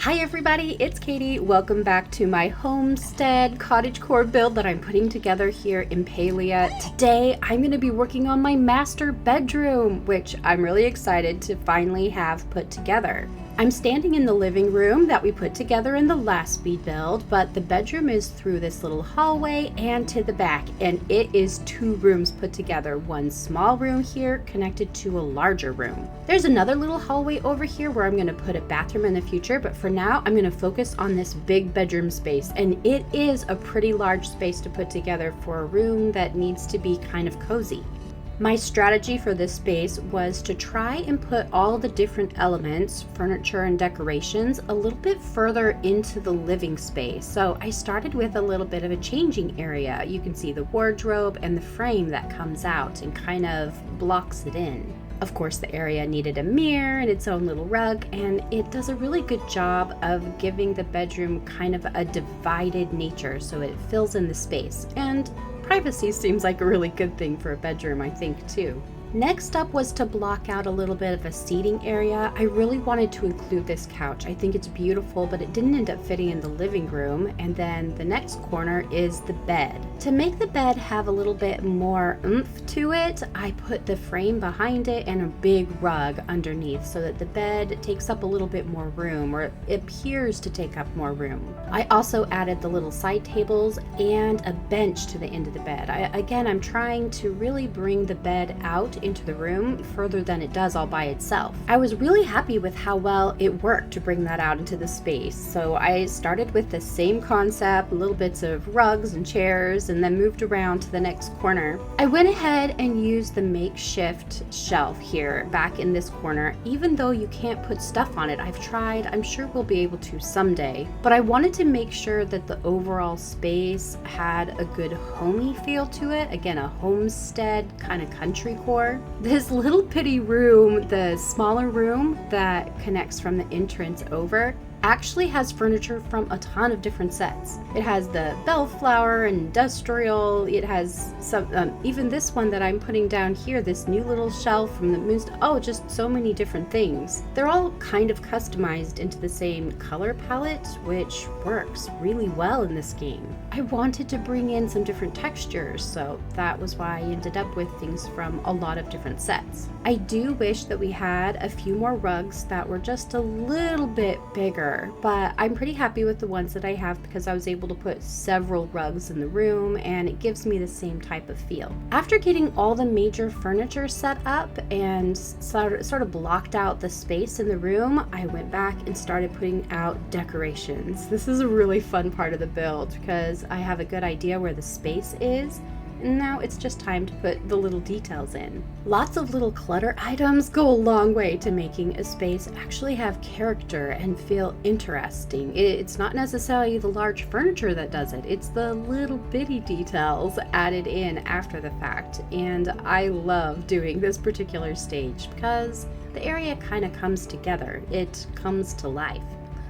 Hi everybody, it's Katie. Welcome back to my Homestead cottagecore build that I'm putting together here in Palia. Today I'm going to be working on my master bedroom, which I'm really excited to finally have put together. I'm standing in the living room that we put together in the last speed build, but the bedroom is through this little hallway and to the back, and it is 2 rooms put together. One small room here connected to a larger room. There's another little hallway over here where I'm going to put a bathroom in the future, but for now I'm going to focus on this big bedroom space, and it is a pretty large space to put together for a room that needs to be kind of cozy. My strategy for this space was to try and put all the different elements, furniture and decorations, a little bit further into the living space. So I started with a little bit of a changing area. You can see the wardrobe and the frame that comes out and kind of blocks it in. Of course, the area needed a mirror and its own little rug, and it does a really good job of giving the bedroom kind of a divided nature so it fills in the space. And privacy seems like a really good thing for a bedroom, I think, too. Next up was to block out a little bit of a seating area. I really wanted to include this couch. I think it's beautiful, but it didn't end up fitting in the living room. And then the next corner is the bed. To make the bed have a little bit more oomph to it, I put the frame behind it and a big rug underneath so that the bed takes up a little bit more room, or it appears to take up more room. I also added the little side tables and a bench to the end of the bed. I'm trying to really bring the bed out into the room further than it does all by itself. I was really happy with how well it worked to bring that out into the space. So I started with the same concept, little bits of rugs and chairs, and then moved around to the next corner. I went ahead and used the makeshift shelf here back in this corner. Even though you can't put stuff on it, I've tried, I'm sure we'll be able to someday, but I wanted to make sure that the overall space had a good homey feel to it. Again, a homestead kind of country core. This little bitty room, the smaller room that connects from the entrance over, actually has furniture from a ton of different sets. It has the bellflower and industrial, it has some, even this one that I'm putting down here, this new little shelf from the just so many different things. They're all kind of customized into the same color palette, which works really well in this game. I wanted to bring in some different textures, so that was why I ended up with things from a lot of different sets. I do wish that we had a few more rugs that were just a little bit bigger, but I'm pretty happy with the ones that I have because I was able to put several rugs in the room and it gives me the same type of feel. After getting all the major furniture set up and sort of blocked out the space in the room, I went back and started putting out decorations. This is a really fun part of the build because I have a good idea where the space is, and now it's just time to put the little details in. Lots of little clutter items go a long way to making a space actually have character and feel interesting. It's not necessarily the large furniture that does it, it's the little bitty details added in after the fact. And I love doing this particular stage because the area kind of comes together, it comes to life.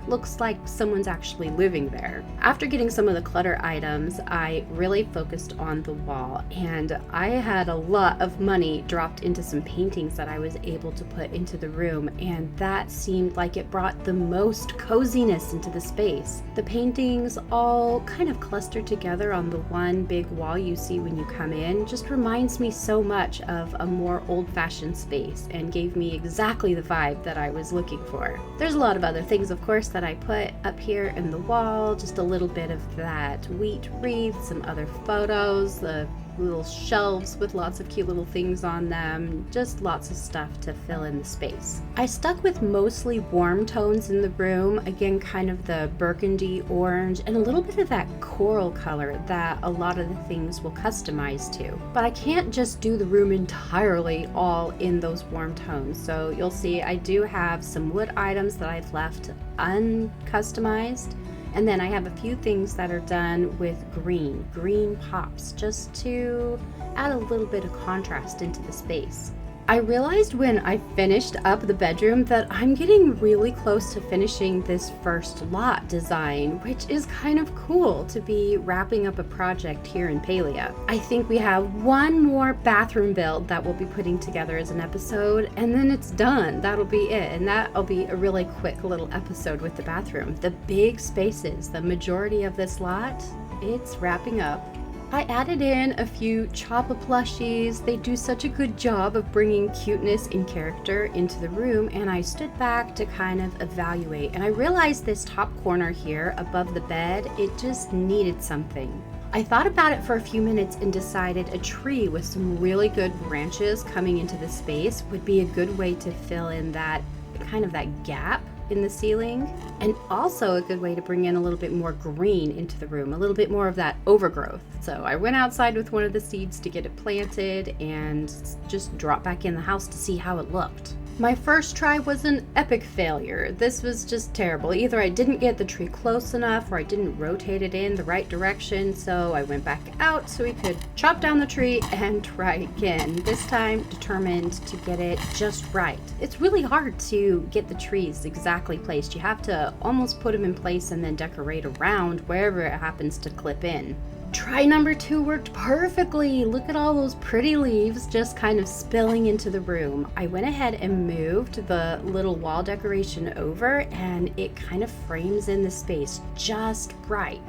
Looks like someone's actually living there. After getting some of the clutter items, I really focused on the wall, and I had a lot of money dropped into some paintings that I was able to put into the room, and that seemed like it brought the most coziness into the space. The paintings all kind of clustered together on the one big wall you see when you come in just reminds me so much of a more old-fashioned space and gave me exactly the vibe that I was looking for. There's a lot of other things, of course, that I put up here in the wall, just a little bit of that wheat wreath, some other photos, the little shelves with lots of cute little things on them, just lots of stuff to fill in the space. I stuck with mostly warm tones in the room, again kind of the burgundy orange and a little bit of that coral color that a lot of the things will customize to. But I can't just do the room entirely all in those warm tones, so you'll see I do have some wood items that I've left uncustomized. And then I have a few things that are done with green pops, just to add a little bit of contrast into the space. I realized when I finished up the bedroom that I'm getting really close to finishing this first lot design, which is kind of cool to be wrapping up a project here in Palia. I think we have one more bathroom build that we'll be putting together as an episode, and then it's done. That'll be it, and that'll be a really quick little episode with the bathroom. The big spaces, the majority of this lot, it's wrapping up. I added in a few Choppa plushies. They do such a good job of bringing cuteness and character into the room, and I stood back to kind of evaluate, and I realized this top corner here above the bed, it just needed something. I thought about it for a few minutes and decided a tree with some really good branches coming into the space would be a good way to fill in that kind of that gap in the ceiling, and also a good way to bring in a little bit more green into the room, a little bit more of that overgrowth. So I went outside with one of the seeds to get it planted and just drop back in the house to see how it looked. My first try was an epic failure. This was just terrible. Either I didn't get the tree close enough or I didn't rotate it in the right direction, so I went back out so we could chop down the tree and try again. This time determined to get it just right. It's really hard to get the trees exactly placed. You have to almost put them in place and then decorate around wherever it happens to clip in. Try number 2 worked perfectly. Look at all those pretty leaves just kind of spilling into the room. I went ahead and moved the little wall decoration over, and it kind of frames in the space just right.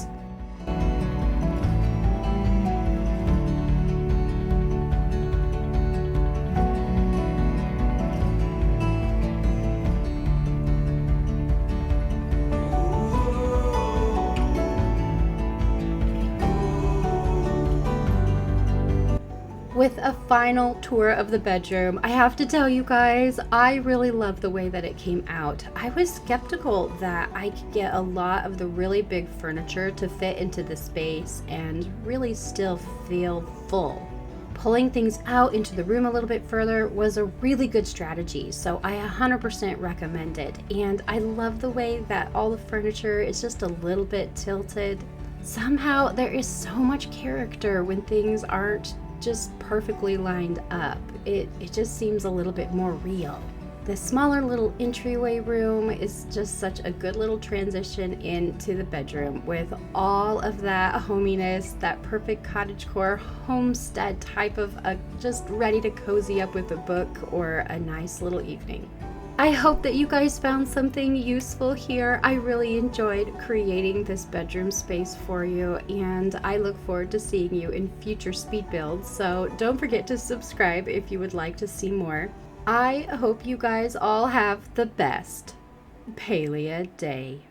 With a final tour of the bedroom, I have to tell you guys, I really love the way that it came out. I was skeptical that I could get a lot of the really big furniture to fit into the space and really still feel full. Pulling things out into the room a little bit further was a really good strategy, so I 100% recommend it. And I love the way that all the furniture is just a little bit tilted. Somehow there is so much character when things aren't just perfectly lined up. It just seems a little bit more real. The smaller little entryway room is just such a good little transition into the bedroom with all of that hominess, that perfect cottagecore homestead type of just ready to cozy up with a book or a nice little evening. I hope that you guys found something useful here. I really enjoyed creating this bedroom space for you, and I look forward to seeing you in future speed builds, so don't forget to subscribe if you would like to see more. I hope you guys all have the best Palia day.